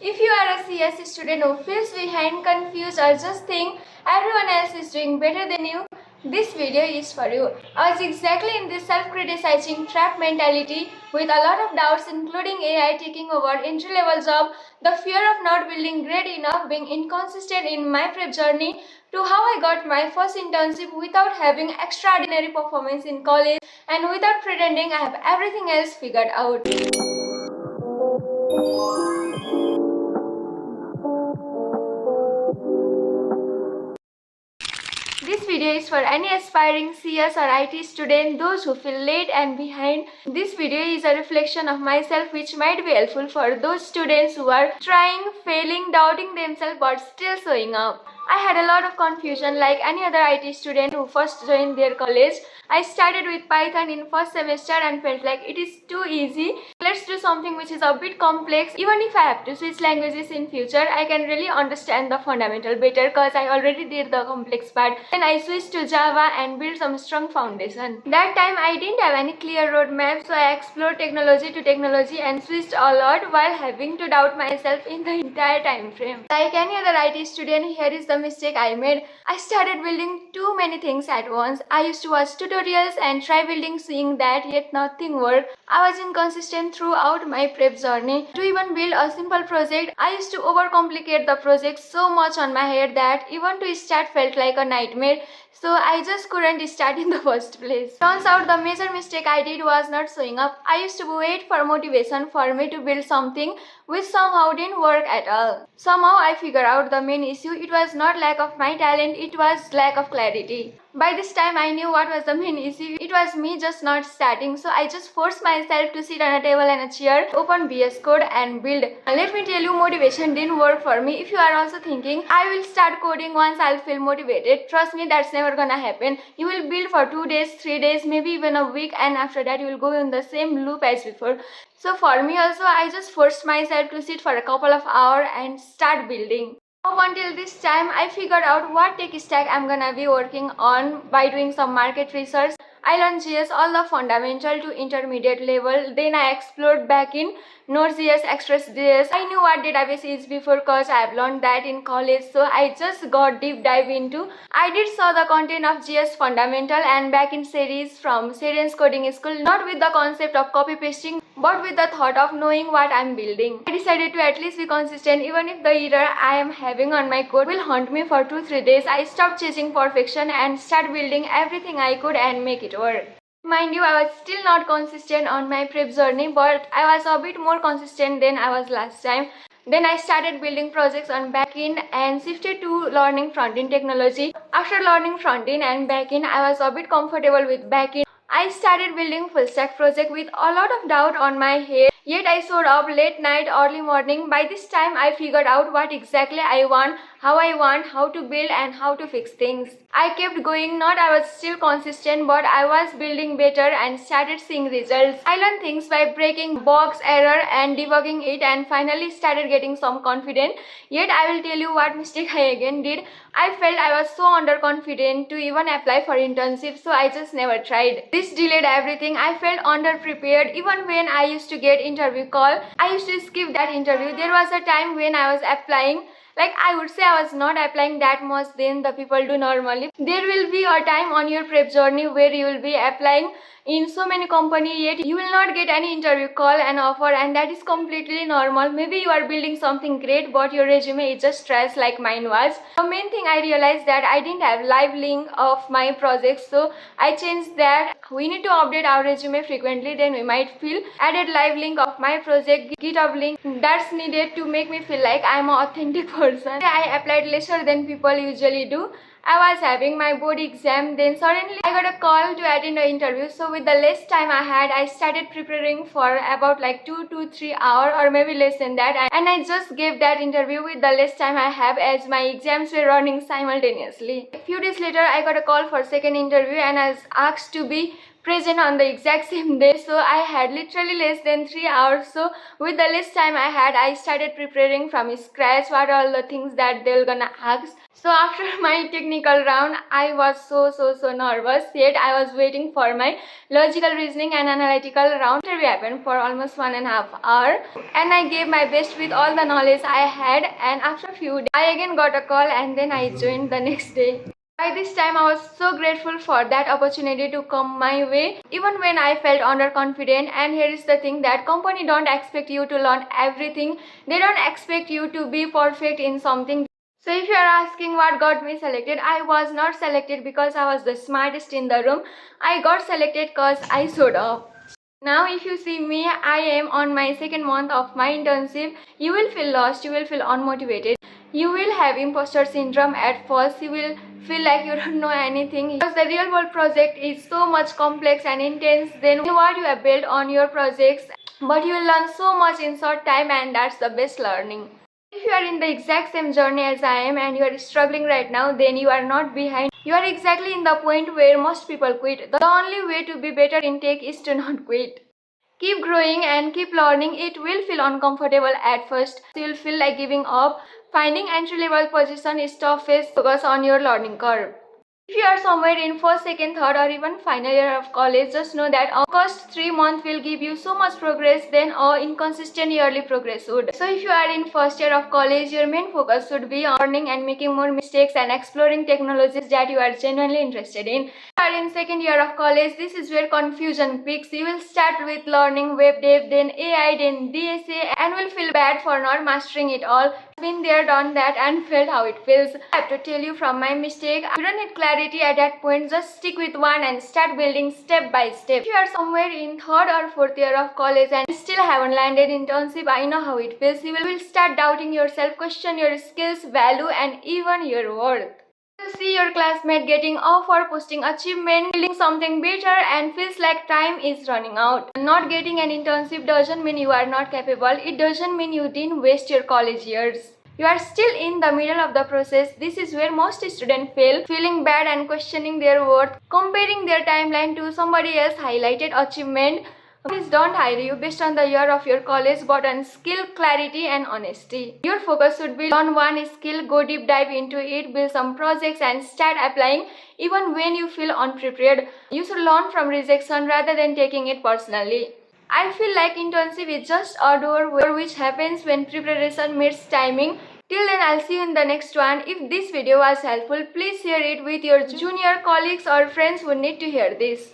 If you are a CS student who feels behind, confused or just think everyone else is doing better than you, this video is for you. I was exactly in this self-criticizing trap mentality with a lot of doubts including AI taking over entry-level job, the fear of not building great enough, being inconsistent in my prep journey, to how I got my first internship without having extraordinary performance in college and without pretending I have everything else figured out. This video is for any aspiring CS or IT student, those who feel late and behind. This video is a reflection of myself which might be helpful for those students who are trying, failing, doubting themselves but still showing up. I had a lot of confusion like any other IT student who first joined their college. I started with Python in first semester and felt like it is too easy. Let's do something which is a bit complex. Even if I have to switch languages in future, I can really understand the fundamental better because I already did the complex part. Then I switched to Java and built some strong foundation. That time I didn't have any clear roadmap, so I explored technology to technology and switched a lot while having to doubt myself in the entire time frame. Like any other IT student, here is the mistake I made. I started building too many things at once. I used to watch tutorials and try building, seeing that yet nothing worked. I was inconsistent throughout my prep journey. To even build a simple project, I used to overcomplicate the project so much on my head that even to start felt like a nightmare. So I just couldn't start in the first place. Turns out the major mistake I did was not showing up. I used to wait for motivation for me to build something which somehow didn't work at all. Somehow I figured out the main issue. It was not lack of my talent, it was lack of clarity. By this time I knew what was the main issue. It was me just not starting. So I just forced myself to sit on a table and a chair, open VS Code and build. Let me tell you, motivation didn't work for me. If you are also thinking, I will start coding once I'll feel motivated, trust me, that's never gonna happen. You will build for 2 days, 3 days, maybe even a week, and after that you will go in the same loop as before. So for me also, I just forced myself to sit for a couple of hours and start building. Up until this time, I figured out what tech stack I'm gonna be working on by doing some market research. I learned JS all the fundamental to intermediate level. Then I explored back in Node.js, Express.js. I knew what database is before cause I have learned that in college. So I just got deep dive into. I did saw the content of JS fundamental and backend series from Seren's coding school. Not with the concept of copy pasting, but with the thought of knowing what I'm building. I decided to at least be consistent even if the error I am having on my code will haunt me for 2-3 days. I stopped chasing perfection and start building everything I could and make it work. Mind you, I was still not consistent on my prep journey, but I was a bit more consistent than I was last time. Then I started building projects on backend and shifted to learning frontend technology. After learning frontend and backend, I was a bit comfortable with backend. I started building full stack project with a lot of doubt on my head. Yet I showed up late night, early morning. By this time I figured out what exactly I want, how to build and how to fix things. I kept going, not I was still consistent, but I was building better and started seeing results. I learned things by breaking bugs, error and debugging it and finally started getting some confidence. Yet I will tell you what mistake I again did. I felt I was so underconfident to even apply for internship, so I just never tried. This delayed everything. I felt underprepared. Even when I used to get interview call, I used to skip that interview. There was a time when I was applying, like I would say I was not applying that much than the people do normally. There will be a time on your prep journey where you will be applying in so many companies, yet you will not get any interview call and offer, and that is completely normal. Maybe you are building something great but your resume is just trash like mine was. The main thing I realized that I didn't have live link of my project, so I changed that. We need to update our resume frequently, then we might feel added live link of my project, GitHub link that's needed to make me feel like I'm an authentic person. I applied lesser than people usually do. I was having my board exam, then suddenly I got a call to attend an interview. So with the less time I had, I started preparing for about like 2 to 3 hours or maybe less than that, and I just gave that interview with the less time I have as my exams were running simultaneously. A few days later I got a call for second interview and I was asked to be present on the exact same day, so I had literally less than 3 hours. So with the less time I had, I started preparing from scratch what are all the things that they're gonna ask. So after my technical round, I was so nervous, yet I was waiting for my logical reasoning and analytical round. Interview happened for almost 1.5 hours, and I gave my best with all the knowledge I had, and after a few days I again got a call, and then I joined the next day. By this time, I was so grateful for that opportunity to come my way, even when I felt underconfident. And here is the thing, that company don't expect you to learn everything. They don't expect you to be perfect in something. So if you are asking what got me selected, I was not selected because I was the smartest in the room. I got selected because I showed up. Now if you see me, I am on my second month of my internship. You will feel lost, you will feel unmotivated. You will have imposter syndrome at first. You will feel like you don't know anything, because the real world project is so much complex and intense than what you have built on your projects. But you will learn so much in short time, and that's the best learning. If you are in the exact same journey as I am and you are struggling right now, then you are not behind. You are exactly in the point where most people quit. The only way to be better in tech is to not quit. Keep growing and keep learning. It will feel uncomfortable at first. You will feel like giving up. Finding entry-level position is toughest. Focus on your learning curve. If you are somewhere in first, second, third or even final year of college, just know that first 3 months will give you so much progress than inconsistent yearly progress would. So if you are in first year of college, your main focus should be on learning and making more mistakes and exploring technologies that you are genuinely interested in. If you are in second year of college, this is where confusion peaks. You will start with learning web dev, then AI, then DSA, and will feel bad for not mastering it all. Been there, done that, and felt how it feels. I have to tell you from my mistake, you don't need clarity at that point. Just stick with one and start building step by step. If you are somewhere in third or fourth year of college and still haven't landed internship, I know how it feels. You will start doubting yourself, question your skills, value, and even your worth. You see your classmate getting offer, posting achievement, building something better, and feels like time is running out. Not getting an internship doesn't mean you are not capable. It doesn't mean you didn't waste your college years. You are still in the middle of the process. This is where most students fail, feeling bad and questioning their worth, comparing their timeline to somebody else's highlighted achievement. Please don't hire you based on the year of your college, but on skill, clarity, and honesty. Your focus should be on one skill, go deep dive into it, build some projects, and start applying even when you feel unprepared. You should learn from rejection rather than taking it personally. I feel like internship is just a door which happens when preparation meets timing. Till then, I'll see you in the next one. If this video was helpful, please share it with your junior colleagues or friends who need to hear this.